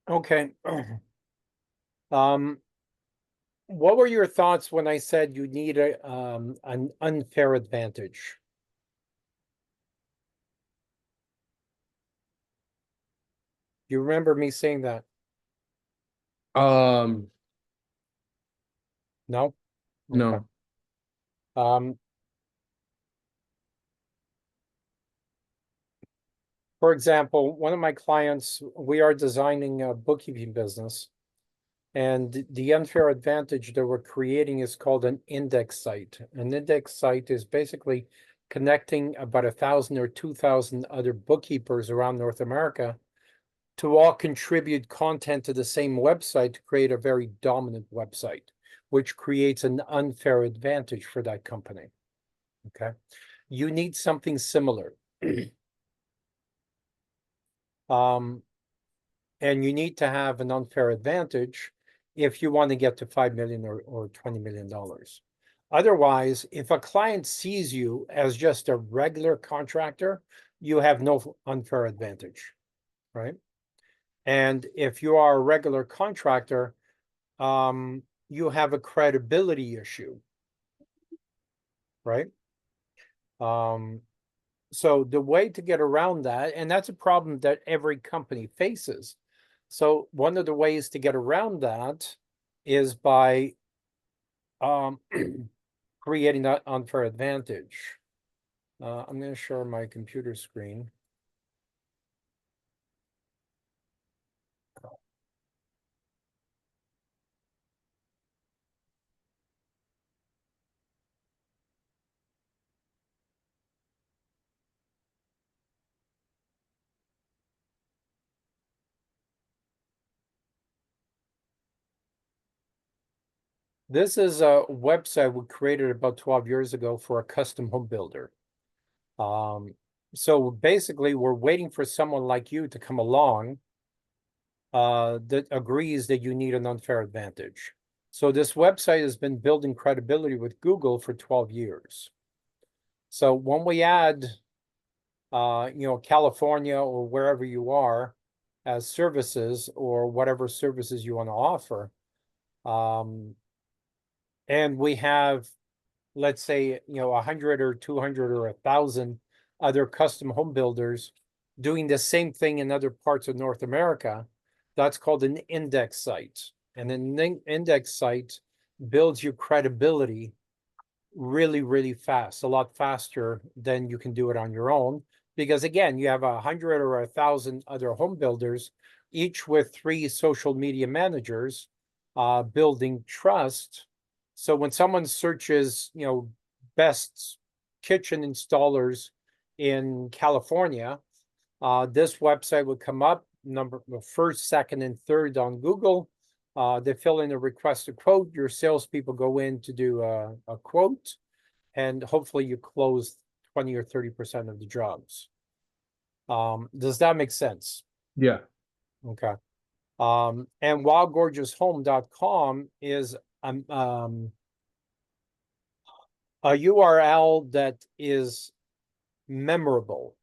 Okay. Um, what were your thoughts when I said you need an unfair advantage? You remember me saying that? Um, No? Okay. no. Um, for example, one of my clients, we are designing a bookkeeping business, and the unfair advantage that we're creating is called an index site. An index site is basically connecting about 1,000 or 2,000 other bookkeepers around North America to all contribute content to the same website to create a very dominant website, which creates an unfair advantage for that company. Okay. You need something similar. Um, and you need to have an unfair advantage if you want to get to 5 million or $20 million. Otherwise, if a client sees you as just a regular contractor, you have no unfair advantage, right? And if you are a regular contractor, you have a credibility issue, right? Um, so the way to get around that, and that's a problem that every company faces. So one of the ways to get around that is by um, creating that unfair advantage. I'm going to share my computer screen. This is a website we created about 12 years ago for a custom home builder. Um, so basically, we're waiting for someone like you to come along that agrees that you need an unfair advantage. So this website has been building credibility with Google for 12 years. So when we add, California or wherever you are as services or whatever services you want to offer, and we have, let's say, 100 or 200 or 1,000 other custom home builders doing the same thing in other parts of North America, that's called an index site. And an index site builds your credibility really, really fast, a lot faster than you can do it on your own. Because again, you have 100 or 1,000 other home builders, each with 3 social media managers, building trust. So when someone searches, best kitchen installers in California, this website would come up number first, second, and third on Google. They fill in a request to quote. Your salespeople go in to do a quote, and hopefully you close 20 or 30% of the jobs. Does that make sense? Yeah. Okay. And wildgorgeoushome.com is a URL that is memorable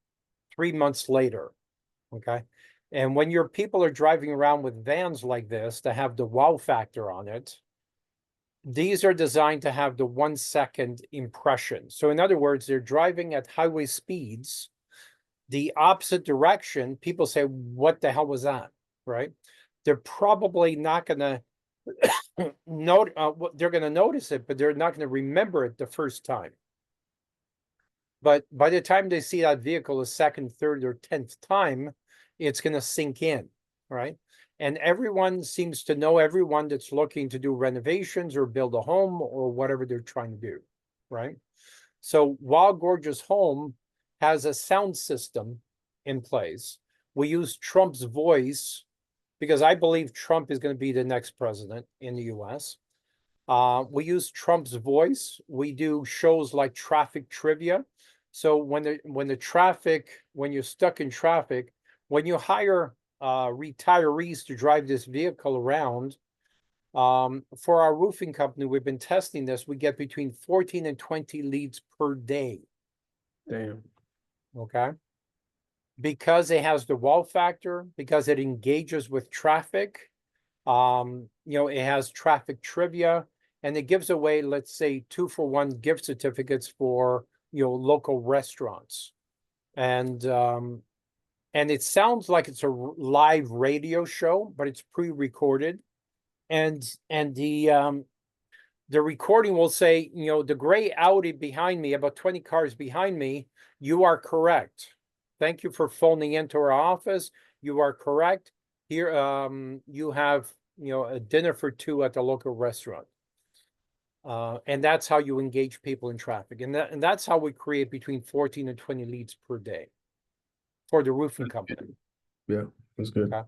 3 months later. Okay. And when your people are driving around with vans like this to have the wow factor on it, these are designed to have the 1 second impression. So in other words, they're driving at highway speeds, the opposite direction. People say, what the hell was that? Right? They're probably not going to note, they're going to notice it, but they're not going to remember it the first time. But by the time they see that vehicle a second, third, or 10th time, it's going to sink in, right? And everyone seems to know everyone that's looking to do renovations or build a home or whatever they're trying to do, right? So Wild Gorgeous Home has a sound system in place. We use Trump's voice because I believe Trump is going to be the next president in the US. We use Trump's voice. We do shows like traffic trivia. So when you're stuck in traffic, when you hire retirees to drive this vehicle around, for our roofing company, we've been testing this. We get between 14 and 20 leads per day. Damn. Okay. because it has the wow factor, because it engages with traffic, it has traffic trivia, and it gives away, let's say, 2-for-1 gift certificates for, local restaurants. And it sounds like it's a live radio show, but it's pre-recorded. And the recording will say, the gray Audi behind me, about 20 cars behind me, you are correct. Thank you for phoning into our office. You are correct. Here, you have, a dinner for 2 at the local restaurant. And that's how you engage people in traffic. And that's how we create between 14 and 20 leads per day for the roofing company. Yeah, that's good. Okay.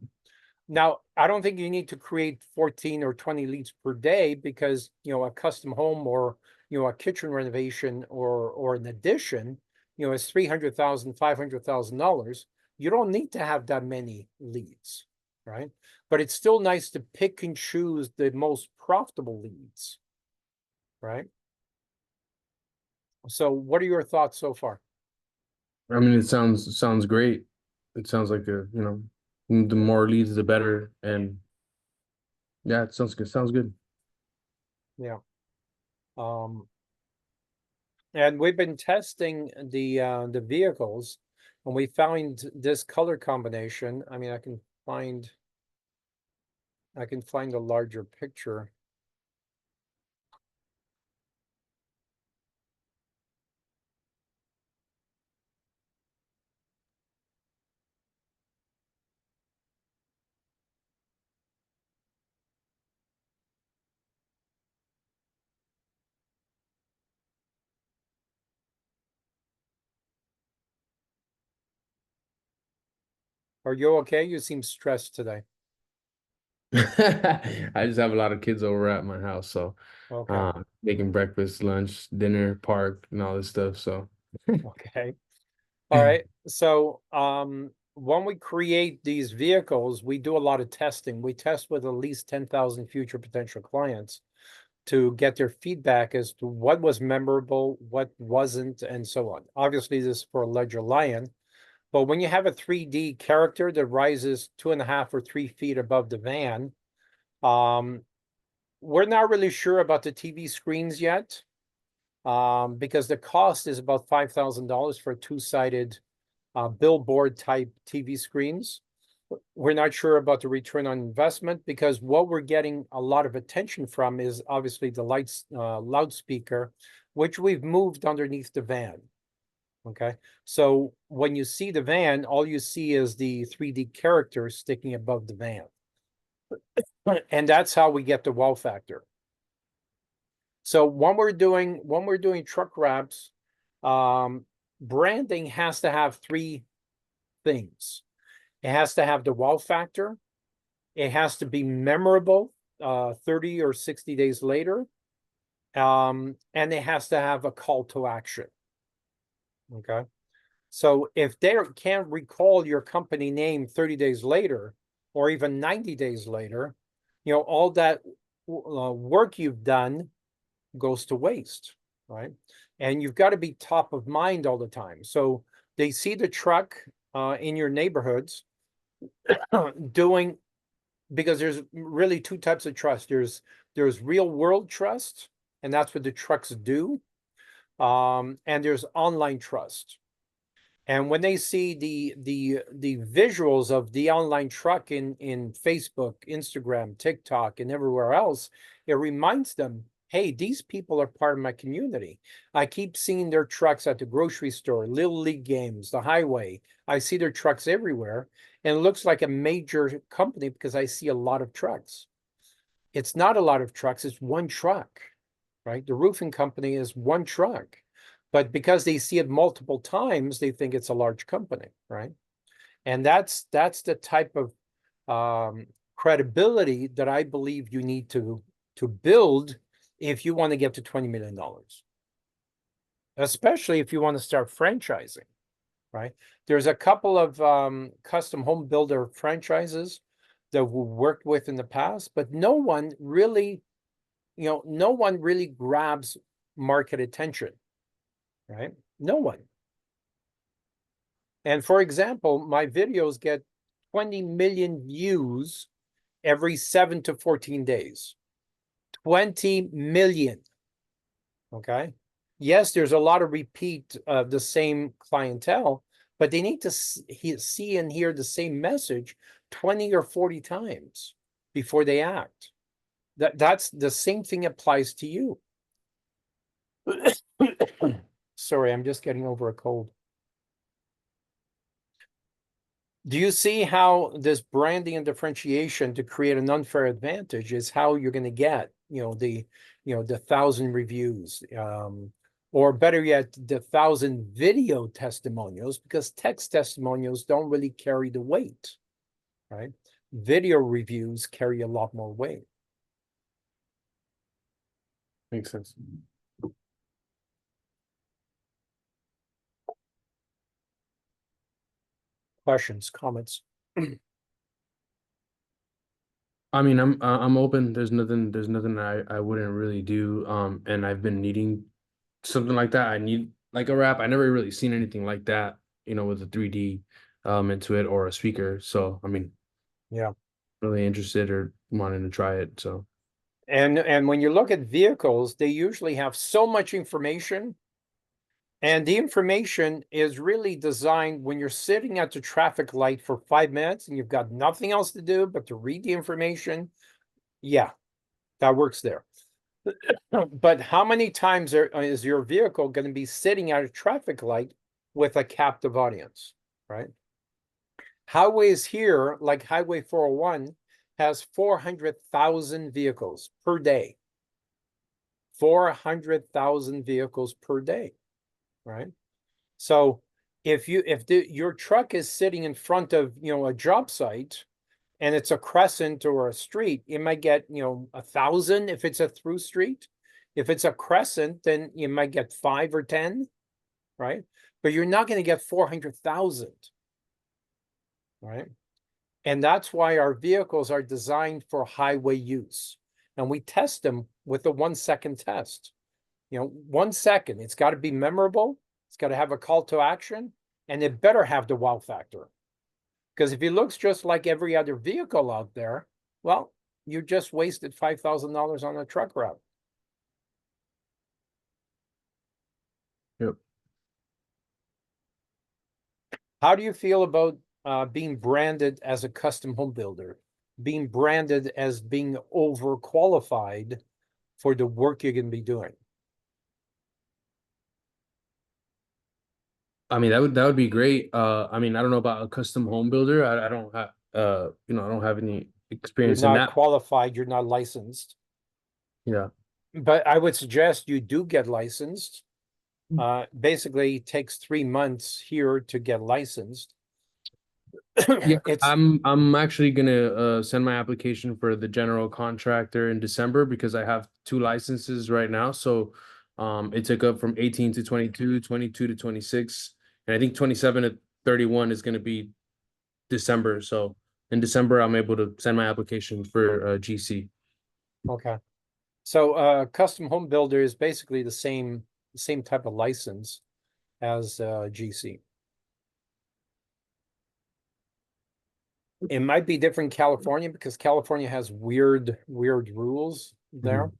Now, I don't think you need to create 14 or 20 leads per day because, a custom home or, a kitchen renovation or an addition, is $300,000, $500,000. You don't need to have that many leads, right? But it's still nice to pick and choose the most profitable leads, right? So what are your thoughts so far? I mean, it sounds great. It sounds like the more leads, the better. And yeah, it sounds good. Sounds good. Yeah. And we've been testing the vehicles, and we found this color combination. I mean, I can find a larger picture. Are you okay? You seem stressed today. I just have a lot of kids over at my house, so Okay. making breakfast, lunch, dinner, park, and all this stuff. So Okay. All right. So, when we create these vehicles, we do a lot of testing. We test with at least 10,000 future potential clients to get their feedback as to what was memorable, what wasn't, and so on. Obviously, this is for a Ledger Lion. But when you have a 3D character that rises 2.5 or 3 feet above the van, we're not really sure about the TV screens yet, because the cost is about $5,000 for 2-sided billboard type TV screens. We're not sure about the return on investment because what we're getting a lot of attention from is obviously the lights, loudspeaker, which we've moved underneath the van. Okay, so when you see the van, all you see is the 3D character sticking above the van. And that's how we get the wow factor. So when we're doing truck wraps, branding has to have 3 things. It has to have the wow factor. It has to be memorable 30 or 60 days later. And it has to have a call to action. Okay. So if they can't recall your company name 30 days later, or even 90 days later, all that work you've done goes to waste, right? And you've got to be top of mind all the time. So they see the truck in your neighborhoods doing, because there's really 2 types of trust. There's real world trust, and that's what the trucks do. And there's online trust. And when they see the visuals of the online truck in Facebook, Instagram, TikTok, and everywhere else, it reminds them, hey, these people are part of my community. I keep seeing their trucks at the grocery store, Little League games, the highway. I see their trucks everywhere. And it looks like a major company because I see a lot of trucks. It's not a lot of trucks, it's one truck, right? The roofing company is one truck. But because they see it multiple times, they think it's a large company, right? And that's the type of credibility that I believe you need to build if you want to get to $20 million, especially if you want to start franchising, right? There's a couple of custom home builder franchises that we worked with in the past, but no one really grabs market attention, right? No one. And for example, my videos get 20 million views every 7 to 14 days. 20 million. Okay. Yes, there's a lot of repeat of the same clientele, but they need to see and hear the same message 20 or 40 times before they act. That's the same thing applies to you. Sorry, I'm just getting over a cold. Do you see how this branding and differentiation to create an unfair advantage is how you're going to get, the 1,000 reviews, or better yet, the 1,000 video testimonials, because text testimonials don't really carry the weight, right? Video reviews carry a lot more weight. Makes sense. Questions, comments? I mean, I'm open. There's nothing I wouldn't really do. And I've been needing something like that. I need like a wrap. I never really seen anything like that, with a 3D into it or a speaker. So I mean, Yeah. really interested or wanting to try it. So And when you look at vehicles, they usually have so much information. And the information is really designed when you're sitting at the traffic light for 5 minutes and you've got nothing else to do but to read the information. Yeah, that works there. But how many times is your vehicle going to be sitting at a traffic light with a captive audience, right? Highways here, like Highway 401, has 400,000 vehicles per day. 400,000 vehicles per day, right? So if your truck is sitting in front of a job site and it's a crescent or a street, it might get 1,000 if it's a through street. If it's a crescent, then you might get 5 or 10, right? But you're not going to get 400,000, right? And that's why our vehicles are designed for highway use. And we test them with a 1-second test. 1 second, it's got to be memorable. It's got to have a call to action, and it better have the wow factor. Because if it looks just like every other vehicle out there, well, you just wasted $5,000 on a truck route. yep. How do you feel about being branded as a custom home builder, being branded as being overqualified for the work you're going to be doing? I mean, that would be great. I mean, I don't know about a custom home builder. I don't have I don't have any You're experience in not that. qualified, you're not licensed. Yeah. But I would suggest you do get licensed. Basically, it takes 3 months here to get licensed. Yeah, It's I'm actually gonna send my application for the general contractor in December because I have 2 licenses right now. So it took up from 18 to 22, 22 to 26, and I think 27 to 31 is gonna be December. So in December, I'm able to send my application for GC. okay. So custom home builder is basically the same type of license as GC. It might be different in California because California has weird rules there.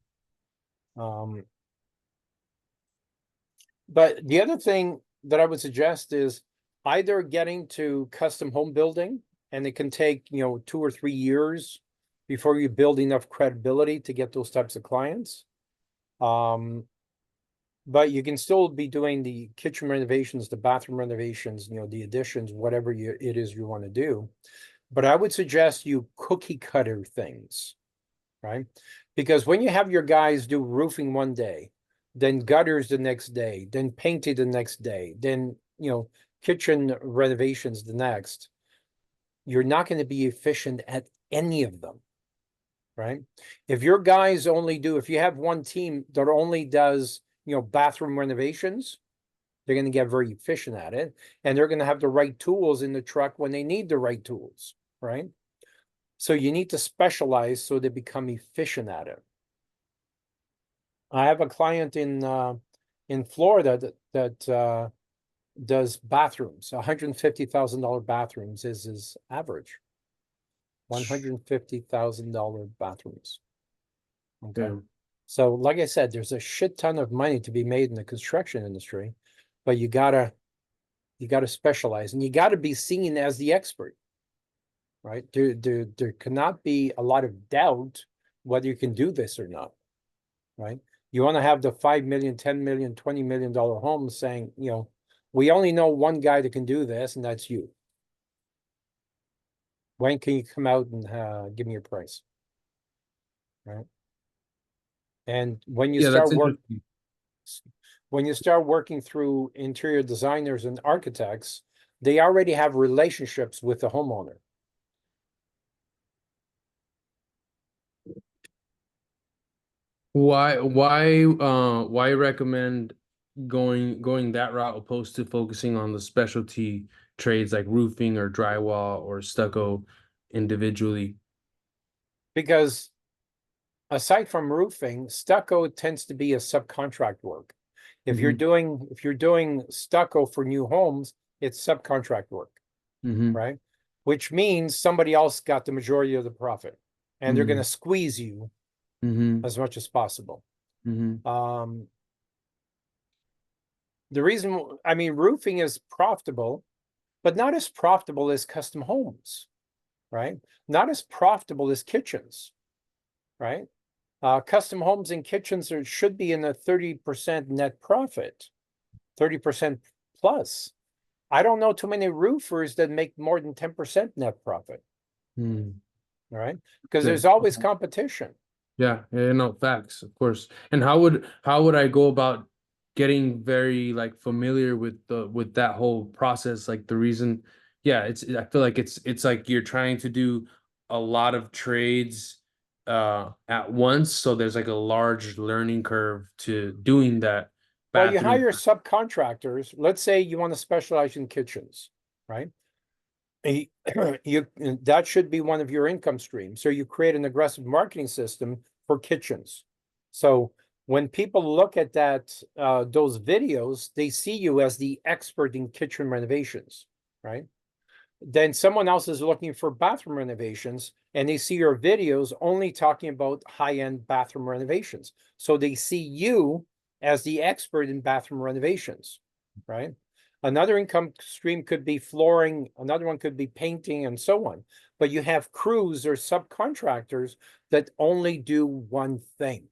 Um, but the other thing that I would suggest is either getting to custom home building, and it can take 2 or 3 years before you build enough credibility to get those types of clients. But you can still be doing the kitchen renovations, the bathroom renovations, the additions, whatever it is you want to do. But I would suggest you cookie cutter things, right? Because when you have your guys do roofing one day, then gutters the next day, then painted the next day, then, kitchen renovations the next, you're not going to be efficient at any of them, right? If your guys if you have one team that only does, bathroom renovations, they're going to get very efficient at it, and they're going to have the right tools in the truck when they need the right tools, right? So you need to specialize so they become efficient at it. I have a client in Florida that does bathrooms. $150,000 bathrooms is his average. $150,000 bathrooms. Okay. Yeah. So like I said, there's a shit ton of money to be made in the construction industry, but you gotta specialize and you gotta be seen as the expert, right? There cannot be a lot of doubt whether you can do this or not, right? You want to have the 5 million, 10 million, $20 million homes saying, we only know one guy that can do this, and that's you. When can you come out and give me your price? Right. And Yeah, that's interesting. when you start working through interior designers and architects, they already have relationships with the homeowner. Why recommend going that route opposed to focusing on the specialty trades like roofing or drywall or stucco individually? Because aside from roofing, stucco tends to be a subcontract work. Mm-hmm. If you're doing stucco for new homes, it's subcontract work, Mm-hmm. right? Which means somebody else got the majority of the profit, and they're going Mm-hmm. to squeeze you Mm-hmm. as much as possible. Mm-hmm. Um, the reason, I mean, roofing is profitable, but not as profitable as custom homes, right? Not as profitable as kitchens, right? Custom homes and kitchens should be in a 30% net profit, 30% plus. I don't know too many roofers that make more than 10% net profit, Mm-hmm. all right? Because Yeah. there's always competition. Yeah, no, facts, of course. And how would I go about getting very like familiar with that whole process? Like the reason, yeah, I feel like it's like you're trying to do a lot of trades at once, so there's like a large learning curve to doing that Well, you bathroom. hire subcontractors. Let's say you want to specialize in kitchens, right? you that should be one of your income streams. So you create an aggressive marketing system for kitchens. So when people look at those videos, they see you as the expert in kitchen renovations, right? Then someone else is looking for bathroom renovations and they see your videos only talking about high-end bathroom renovations. So they see you as the expert in bathroom renovations, right? Another income stream could be flooring, another one could be painting and so on. But you have crews or subcontractors that only do one thing.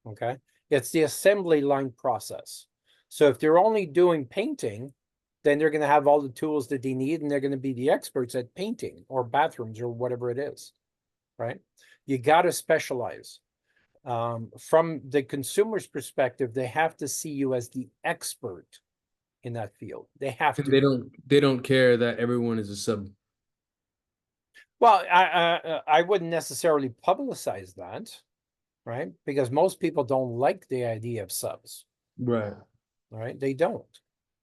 Okay. It's the assembly line process. So if they're only doing painting, then they're going to have all the tools that they need and they're going to be the experts at painting or bathrooms or whatever it is. Right. You got to specialize. From the consumer's perspective, they have to see you as the expert in that field. They have And to. they don't care that everyone is a sub. Well, I wouldn't necessarily publicize that, right? Because most people don't like the idea of subs, Right. right? They don't.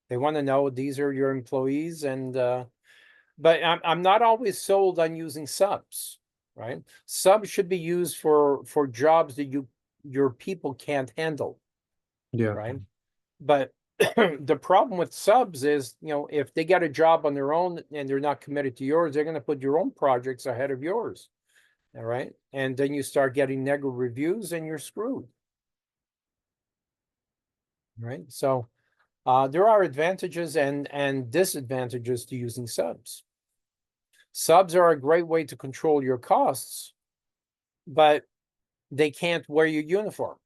They want to know these are your employees, and but I'm not always sold on using subs, right? Subs should be used for jobs that your people can't handle, Yeah. right? But the problem with subs is, if they get a job on their own and they're not committed to yours, they're going to put your own projects ahead of yours. All right. And then you start getting negative reviews and you're screwed. Right. So there are advantages and disadvantages to using subs. Subs are a great way to control your costs, but they can't wear your uniform.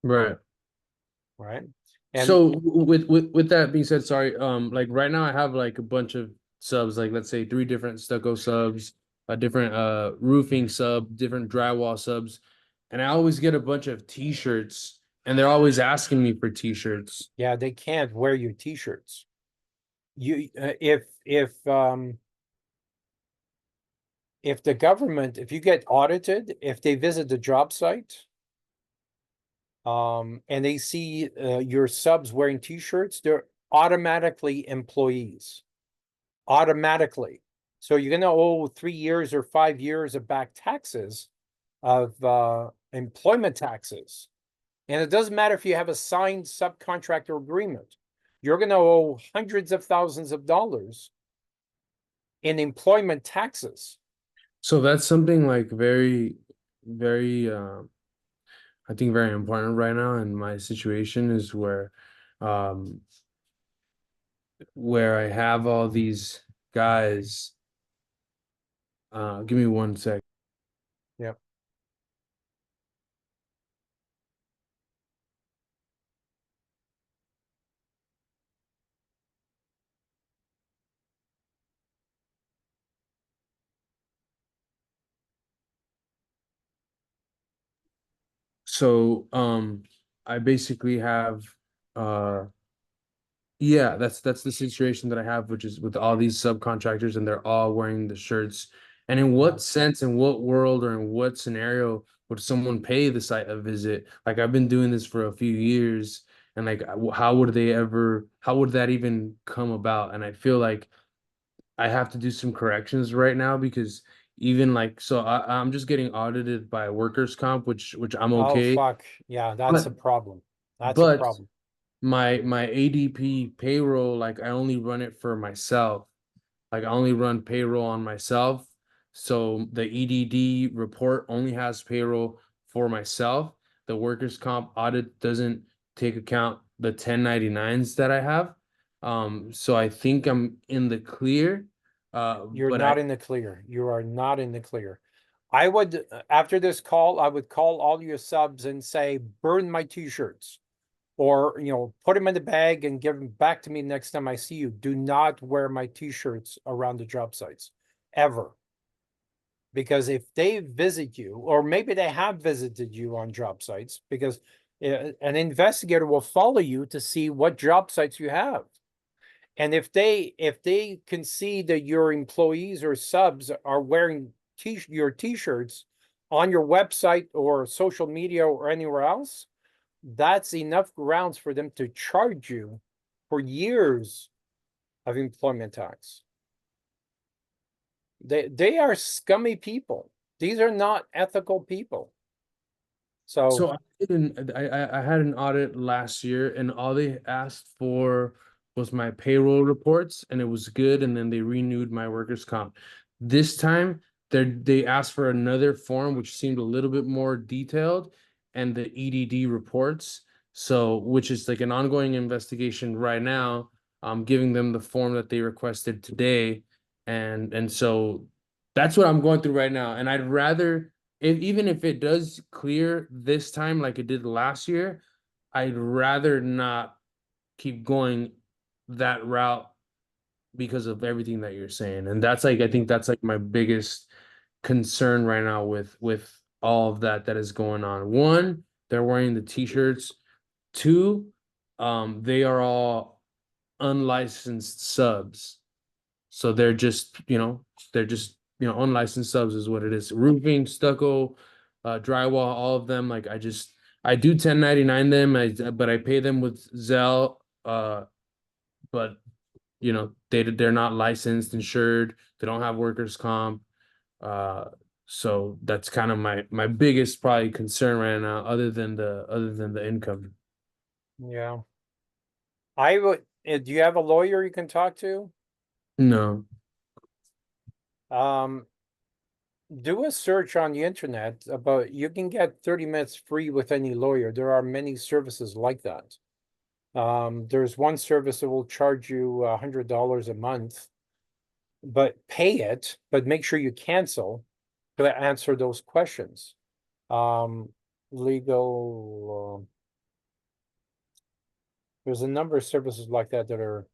Right. Right. And So with that being said, sorry, like right now I have like a bunch of subs, like let's say three different stucco subs, a different roofing sub, different drywall subs, and I always get a bunch of t-shirts, and they're always asking me for t-shirts. yeah, they can't wear your t-shirts. If the government, if you get audited, if they visit the job site, and they see your subs wearing t-shirts, they're automatically employees. Automatically. So you're gonna owe 3 years or 5 years of back taxes of employment taxes And it doesn't matter if you have a signed subcontractor agreement. You're going to owe hundreds of thousands of dollars in employment taxes. So that's something like very I think very important right now in my situation is um where I have all these guys. Give me one sec. Yep. So I basically have uh yeah, that's the situation that I have, which is with all these subcontractors and they're all wearing the shirts. And in Yeah. what sense, in what world or in what scenario would someone pay the site a visit? Like I've been doing this for a few years and like how would that even come about? And I feel like I have to do some corrections right now because even like I'm just getting audited by workers' comp, which I'm Oh, okay. fuck. Yeah, that's a But problem. That's a but problem. my ADP payroll, like I only run it for myself. Like I only run payroll on myself. So the EDD report only has payroll for myself. The workers' comp audit doesn't take account the 1099s that I have. So I think I'm in the clear. You're But not in the clear. You are not in the clear. I would, after this call, I would call all your subs and say, burn my t-shirts, or, put them in the bag and give them back to me next time I see you. Do not wear my t-shirts around the job sites ever. Because if they visit you, or maybe they have visited you on job sites, because an investigator will follow you to see what job sites you have. And if they can see that your employees or subs are wearing your t-shirts on your website or social media or anywhere else, that's enough grounds for them to charge you for years of employment tax. They are scummy people. These are not ethical people. So So I had an audit last year and all they asked for was my payroll reports and it was good and then they renewed my workers' comp. This time they asked for another form which seemed a little bit more detailed and the EDD reports. So which is like an ongoing investigation right now. I'm giving them the form that they requested today and so that's what I'm going through right now and I'd rather if even if it does clear this time like it did last year, I'd rather not keep going that route because of everything that you're saying. And that's like I yeah, think that's like my biggest concern right now with all of that that is going on. One, they're wearing the t-shirts. Two, they are all unlicensed subs. So they're just, unlicensed subs is what it is. Roofing, stucco, drywall, all of them. Like I do 1099 them, but I pay them with Zelle. But they're not licensed, insured, they don't have workers' comp. Uh, so that's kind of my biggest probably concern right now, other than the income. yeah. I would. Do you have a lawyer you can talk to? No. Um, do a search on the internet about, you can get 30 minutes free with any lawyer. There are many services like that. There's one service that will charge you $100 a month, but pay it, but make sure you cancel to answer those questions. Um, legal, there's a number of services like that that are,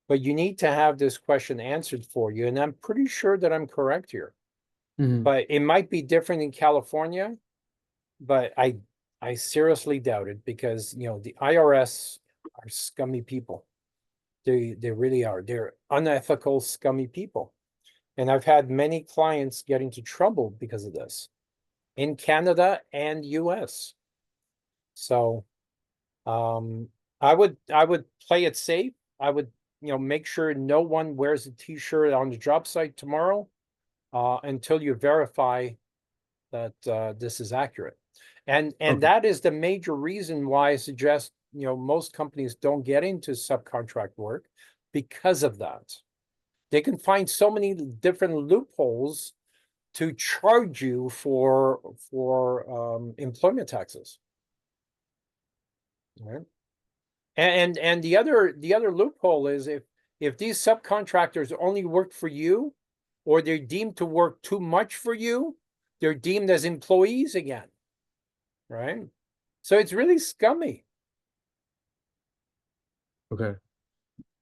but you need to have this question answered for you. And I'm pretty sure that I'm correct here, Mhm. but it might be different in California, but I seriously doubt it, because the IRS are scummy people. They really are. They're unethical, scummy people. And I've had many clients get into trouble because of this in Canada and US. So um I would play it safe. I would, make sure no one wears a t-shirt on the job site tomorrow until you verify that this is accurate. And Okay. that is the major reason why I suggest, most companies don't get into subcontract work because of that. They can find so many different loopholes to charge you for employment taxes. Right? And the other loophole is if these subcontractors only work for you, or they're deemed to work too much for you, they're deemed as employees again. Right? So it's really scummy. Okay.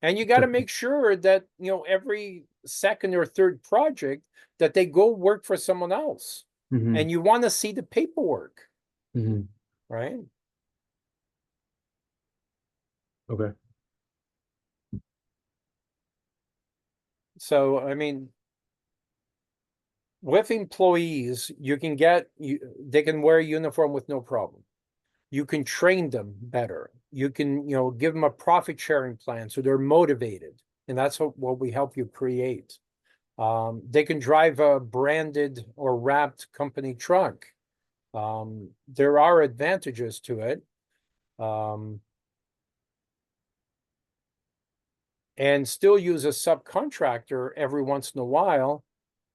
And you got to make sure that, every second or third project that they go work for someone else. Mm-hmm. And you want to see the paperwork, Mm-hmm. right? Okay. So, I mean, with employees, they can wear a uniform with no problem. You can train them better. You can, give them a profit sharing plan so they're motivated. And that's what we help you create. They can drive a branded or wrapped company truck. There are advantages to it. And still use a subcontractor every once in a while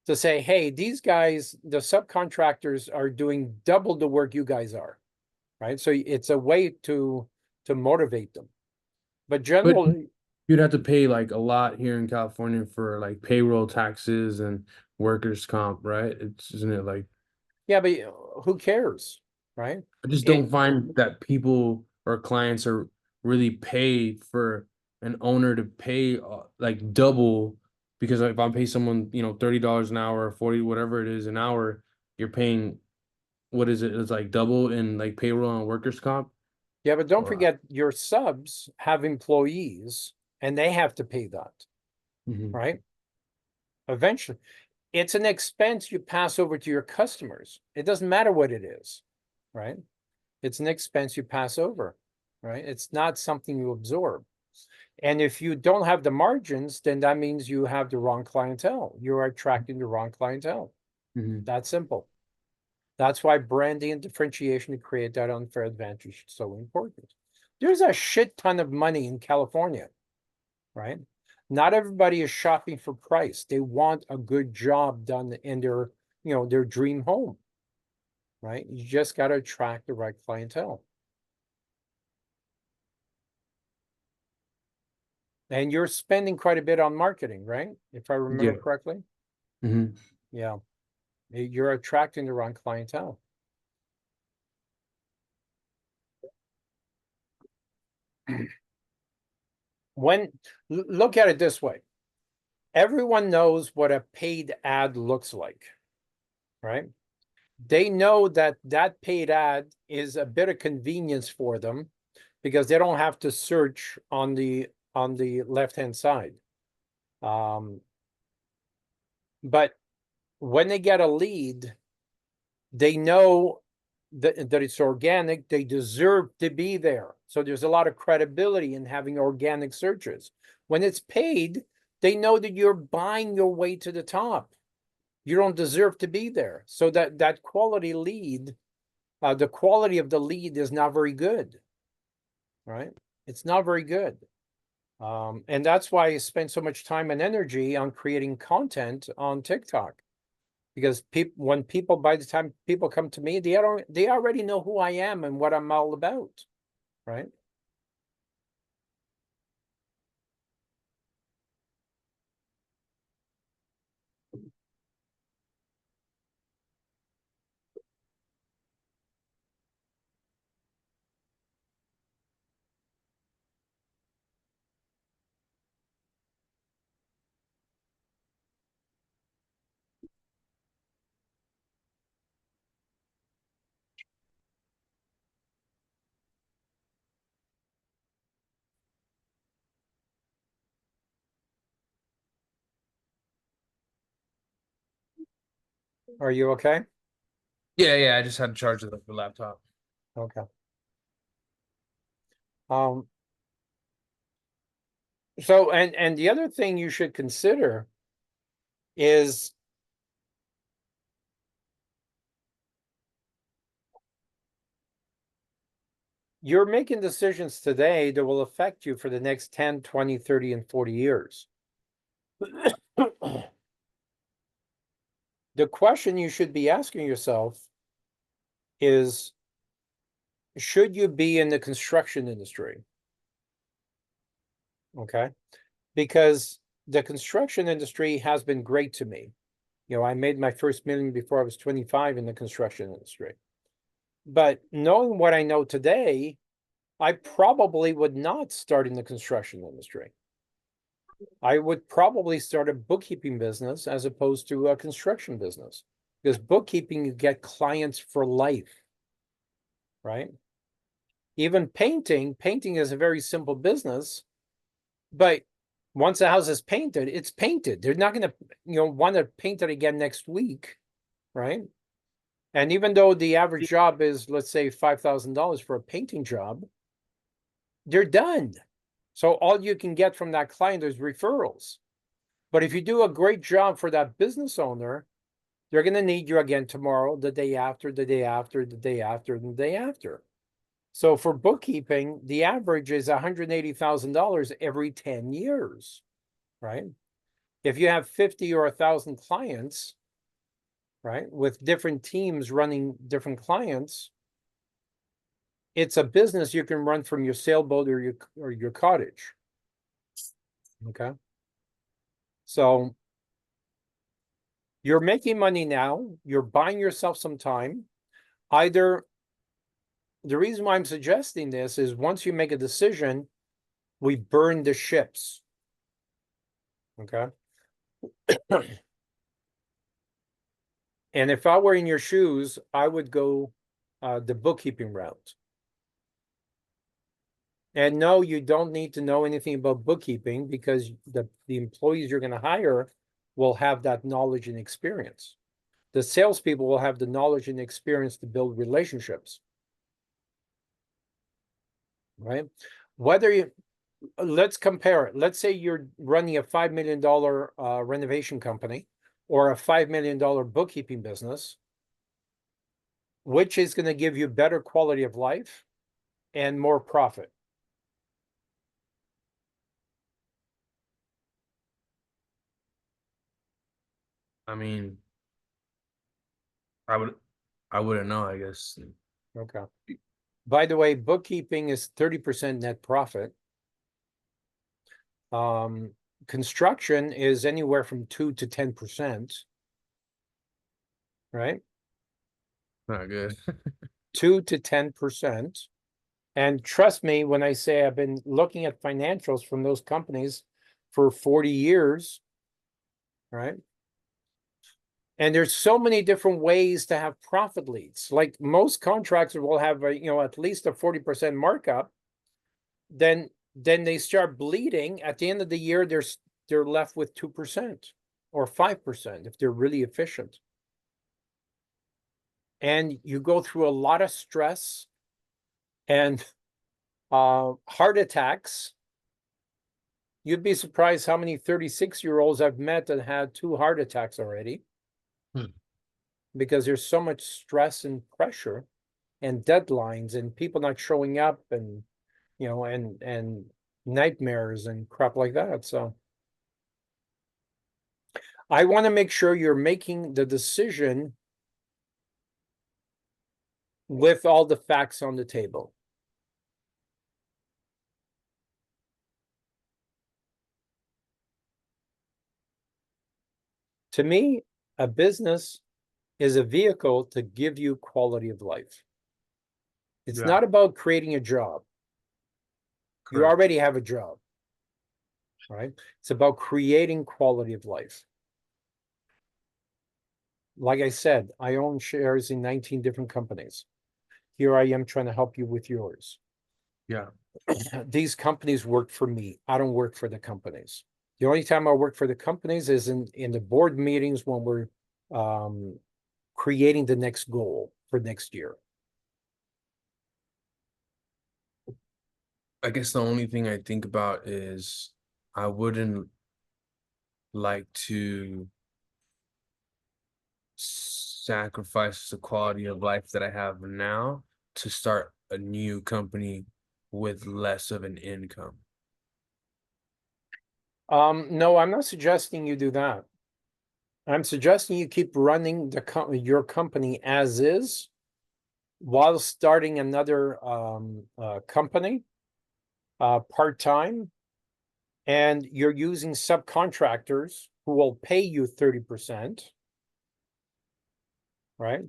to say, hey, these guys, the subcontractors are doing double the work you guys are, right? So it's a way to motivate them. But But generally, you'd have to pay like a lot here in California for like payroll taxes and workers' comp, right? It's isn't it like yeah, but who cares, right? I just It don't find that people or clients are really pay for an owner to pay like double because if I pay someone, $30 an hour or 40, whatever it is an hour, you're paying what is it? It's like double in like payroll and workers' comp. Yeah, but don't Or forget your subs have employees and they have to pay that, Mhm. right? Eventually, it's an expense you pass over to your customers. It doesn't matter what it is, right? It's an expense you pass over, right? It's not something you absorb. And if you don't have the margins, then that means you have the wrong clientele. You're attracting the wrong clientele. Mhm. That's simple. That's why branding and differentiation to create that unfair advantage is so important. There's a shit ton of money in California, right? Not everybody is shopping for price. They want a good job done in their dream home, right? You just got to attract the right clientele. And you're spending quite a bit on marketing, right? If I remember Yeah. correctly. Mhm. Yeah. You're attracting the wrong clientele. When look at it this way, everyone knows what a paid ad looks like, right? They know that that paid ad is a bit of convenience for them because they don't have to search on the left-hand side. Um, but when they get a lead, they know that it's organic. They deserve to be there. So there's a lot of credibility in having organic searches. When it's paid, they know that you're buying your way to the top. You don't deserve to be there. So that quality lead, the quality of the lead is not very good, right? It's not very good. And that's why I spend so much time and energy on creating content on TikTok. Because when people, by the time people come to me, they already know who I am and what I'm all about, right? Are you okay? Yeah, yeah. I just had to charge the laptop. Okay. Um, so and the other thing you should consider is You're making decisions today that will affect you for the next 10, 20, 30, and 40 years. The question you should be asking yourself is, should you be in the construction industry? Okay. Because the construction industry has been great to me. You know, I made my first million before I was 25 in the construction industry. But knowing what I know today, I probably would not start in the construction industry. I would probably start a bookkeeping business as opposed to a construction business, because bookkeeping, you get clients for life, right? Even painting is a very simple business, but once the house is painted, it's painted. They're not going to, want to paint it again next week, right? And even though the average job is, let's say, $5,000 for a painting job, they're done. So all you can get from that client is referrals. But if you do a great job for that business owner, they're going to need you again tomorrow, the day after, the day after, the day after, and the day after. So for bookkeeping, the average is $180,000 every 10 years, right? If you have 50 or 1,000 clients, right, with different teams running different clients, it's a business you can run from your sailboat or your cottage. Okay. So you're making money now, you're buying yourself some time. Either the reason why I'm suggesting this is once you make a decision, we burn the ships. Okay. And if I were in your shoes, I would go the bookkeeping route. And no, you don't need to know anything about bookkeeping, because the employees you're going to hire will have that knowledge and experience. The salespeople will have the knowledge and experience to build relationships. Right? Whether you, let's compare it. Let's say you're running a $5 million renovation company or a $5 million bookkeeping business. Which is going to give you better quality of life and more profit? I mean, I would, I wouldn't know, I guess. Okay. By the way, bookkeeping is 30% net profit. Construction is anywhere from 2 to 10%, right? Not good. 2 to 10%. And trust me when I say I've been looking at financials from those companies for 40 years, right? And there's so many different ways to have profit leads. Like most contractors will have at least a 40% markup. Then they start bleeding. At the end of the year, they're left with 2% or 5% if they're really efficient. And you go through a lot of stress and heart attacks. You'd be surprised how many 36-year-olds I've met that had 2 heart attacks already. Because there's so much stress and pressure and deadlines and people not showing up and and nightmares and crap like that. So I want to make sure you're making the decision with all the facts on the table. To me, a business is a vehicle to give you quality of life. It's not about creating a job. You Correct. already have a job, right? It's about creating quality of life. Like I said, I own shares in 19 different companies. Here I am trying to help you with yours. Yeah. These companies work for me. I don't work for the companies. The only time I work for the companies is in the board meetings when we're creating the next goal for next year. I guess the only thing I think about is I wouldn't like to sacrifice the quality of life that I have now to start a new company with less of an income? No, I'm not suggesting you do that. I'm suggesting you keep running your company as is while starting another company part-time, and you're using subcontractors who will pay you 30%, right?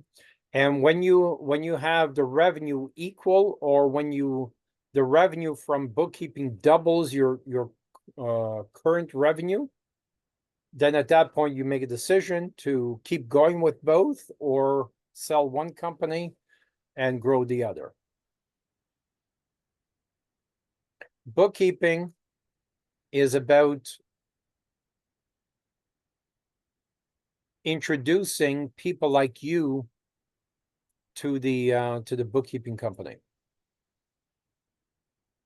And when you have the revenue equal, or when the revenue from bookkeeping doubles your current revenue, then at that point you make a decision to keep going with both or sell one company and grow the other. Bookkeeping is about introducing people like you to the bookkeeping company.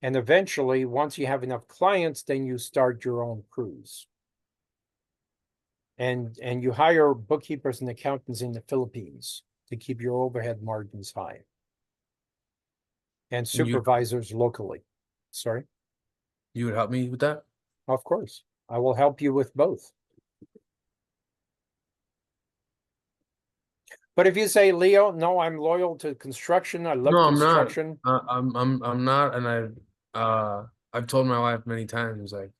And eventually, once you have enough clients, then you start your own crews. And you hire bookkeepers and accountants in the Philippines to keep your overhead margins high. And supervisors locally. Sorry? You would help me with that? Of course. I will help you with both. But if you say, Leo, no, I'm loyal to construction. I love No, I'm not. construction. I'm not, and I've told my wife many times, like,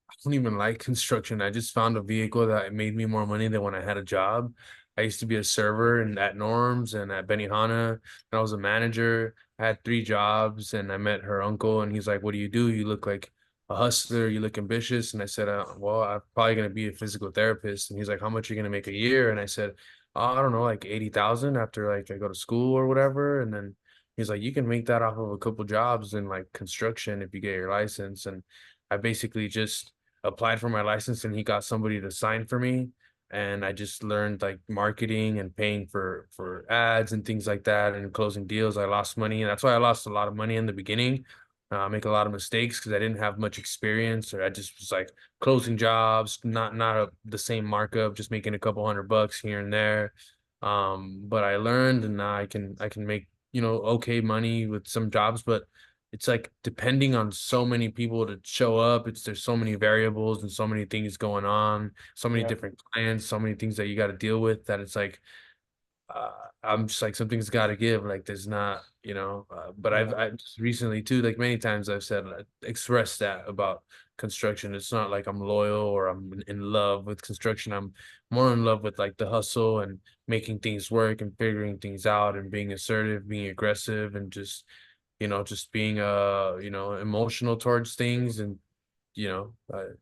I don't even like construction. I just found a vehicle that made me more money than when I had a job. I used to be a server and at Norms and at Benihana, and I was a manager. I had 3 jobs, and I met her uncle, and he's like, "What do you do? You look like a hustler. You look ambitious." And I said, "Well, I'm probably gonna be a physical therapist." And he's like, "How much are you gonna make a year?" And I said, I don't know, like 80,000 after like I go to school or whatever." And then he's like, "You can make that off of a couple jobs in like construction if you get your license." And I basically just applied for my license, and he got somebody to sign for me, and I just learned like marketing and paying for ads and things like that and closing deals. I lost money, and that's why I lost a lot of money in the beginning. Make a lot of mistakes because I didn't have much experience, or I just was like closing jobs, not the same markup, just making a couple $100 here and there. But I learned, and now I can make, okay money with some jobs, but it's like depending on so many people to show up. There's so many variables and so many things going on, so many Yeah. different clients, so many things that you got to deal with, that it's like uh, I'm just like, something's got to give. Like there's not, but Yeah. I just recently too, like many times I've said, expressed that about construction. It's not like I'm loyal or I'm in love with construction. I'm more in love with like the hustle and making things work and figuring things out and being assertive, being aggressive, and just being emotional towards things. And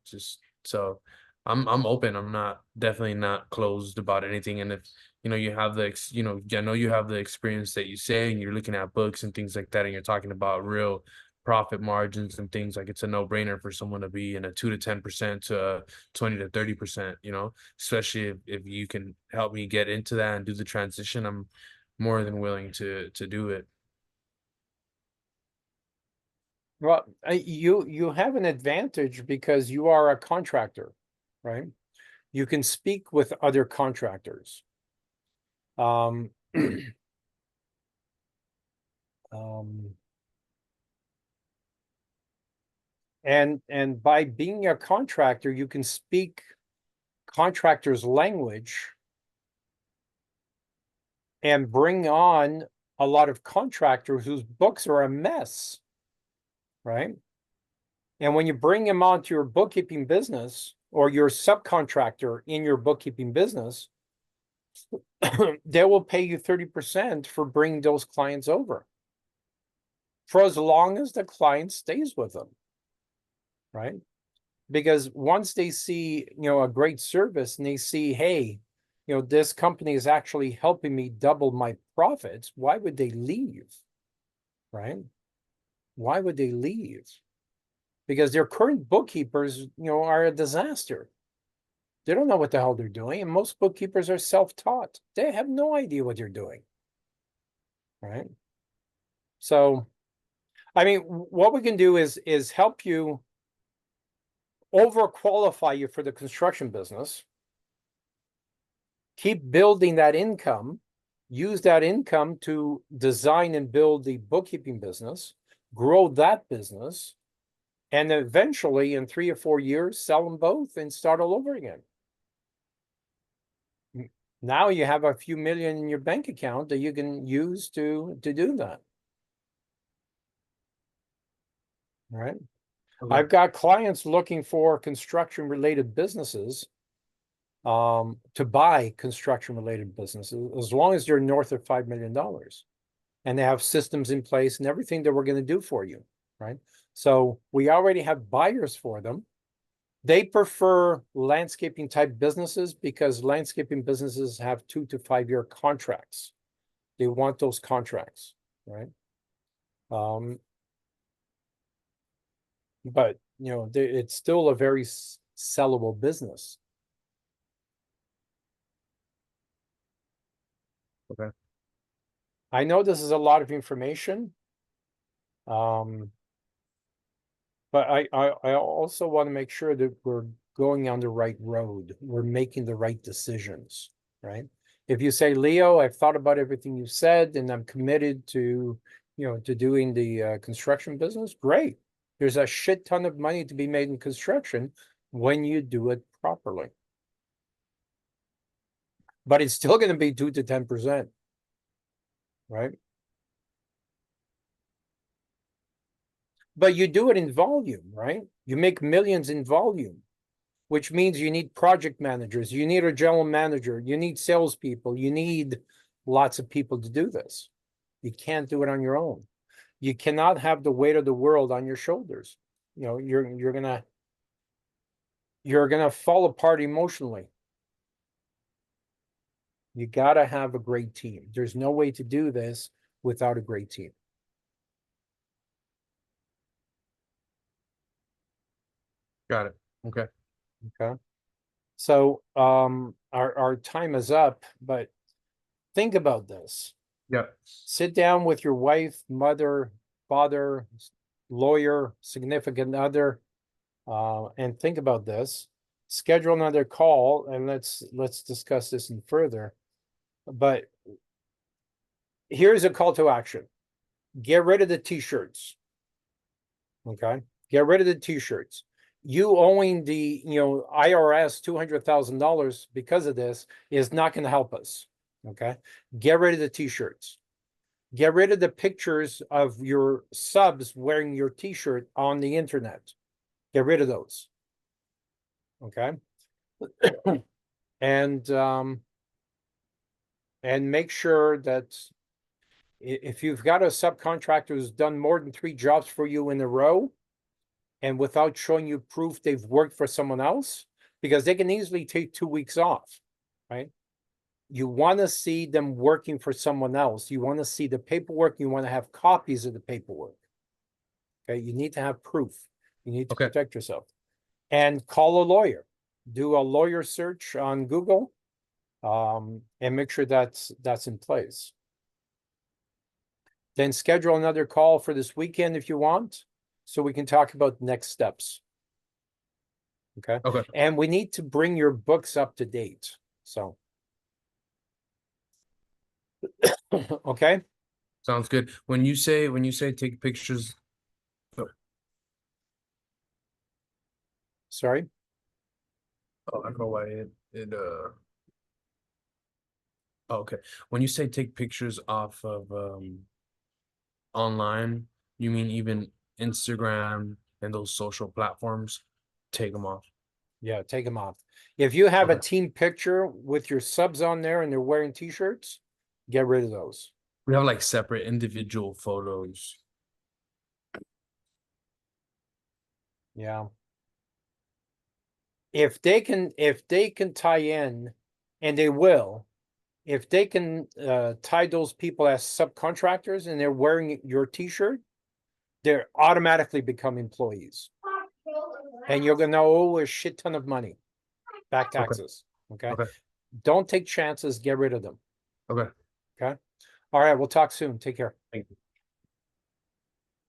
just so I'm open. I'm not definitely not closed about anything. And if you have I know you have the experience that you say, and you're looking at books and things like that, and you're talking about real profit margins and things, like it's a no-brainer for someone to be in a 2 to 10% to 20 to 30%, especially if you can help me get into that and do the transition. I'm more than willing to do it. Well, you have an advantage because you are a contractor, right? You can speak with other contractors. Um, um, and by being a contractor, you can speak contractors' language and bring on a lot of contractors whose books are a mess, right? And when you bring them onto your bookkeeping business, or your subcontractor in your bookkeeping business, they will pay you 30% for bringing those clients over, for as long as the client stays with them, right? Because once they see, a great service, and they see, hey, this company is actually helping me double my profits, why would they leave, right? Why would they leave? Because their current bookkeepers, are a disaster. They don't know what the hell they're doing, and most bookkeepers are self-taught. They have no idea what they're doing, right? So, I mean, what we can do is help you, overqualify you for the construction business, keep building that income, use that income to design and build the bookkeeping business, grow that business, and eventually in 3 or 4 years, sell them both and start all over again. Now you have a few million in your bank account that you can use to do that. All right. Okay. I've got clients looking for construction related businesses, to buy construction related businesses, as long as they're north of $5 million and they have systems in place and everything that we're going to do for you. Right. So we already have buyers for them. They prefer landscaping type businesses because landscaping businesses have 2 to 5 year contracts. They want those contracts, right? But you know, it's still a very sellable business. Okay. I know this is a lot of information. But I also want to make sure that we're going on the right road. We're making the right decisions, right? If you say, Leo, I've thought about everything you said and I'm committed to, you know, to doing the construction business, great. There's a shit ton of money to be made in construction when you do it properly. But it's still going to be 2 to 10%, right? But you do it in volume, right? You make millions in volume, which means you need project managers, you need a general manager, you need salespeople, you need lots of people to do this. You can't do it on your own. You cannot have the weight of the world on your shoulders. You know, you're gonna fall apart emotionally. You gotta have a great team. There's no way to do this without a great team. Got it. Okay. Okay. So our time is up, but think about this. Yeah. Sit down with your wife, mother, father, lawyer, significant other, and think about this. Schedule another call and let's discuss this in further. But here's a call to action. Get rid of the t-shirts. Okay. Get rid of the t-shirts. You owing the, you know, IRS $200,000 because of this is not going to help us. Okay. Get rid of the t-shirts. Get rid of the pictures of your subs wearing your t-shirt on the internet. Get rid of those. Okay. And make sure that if you've got a subcontractor who's done more than 3 jobs for you in a row, and without showing you proof they've worked for someone else, because they can easily take 2 weeks off, right? You want to see them working for someone else. You want to see the paperwork. You want to have copies of the paperwork. Okay. You need to have proof. You need to protect yourself. And call a lawyer. Do a lawyer search on Google, and make sure that's in place. Then schedule another call for this weekend if you want, so we can talk about next steps. Okay. Okay. And we need to bring your books up to date. So, okay. Sounds good. When you say take pictures. Sorry. Oh, I don't know why okay. When you say take pictures off of online, you mean even Instagram and those social platforms? Take them off. Yeah, take them off. If you have a Okay. team picture with your subs on there and they're wearing t-shirts, get rid of those. We have like separate individual photos. Yeah. If they can tie in, and they will, if they can tie those people as subcontractors and they're wearing your t-shirt, they're automatically become employees. And you're gonna owe a shit ton of money. Back taxes. Okay. Okay. Don't take chances, get rid of them. Okay. Okay. All right, we'll talk soon. Take care. Thank you.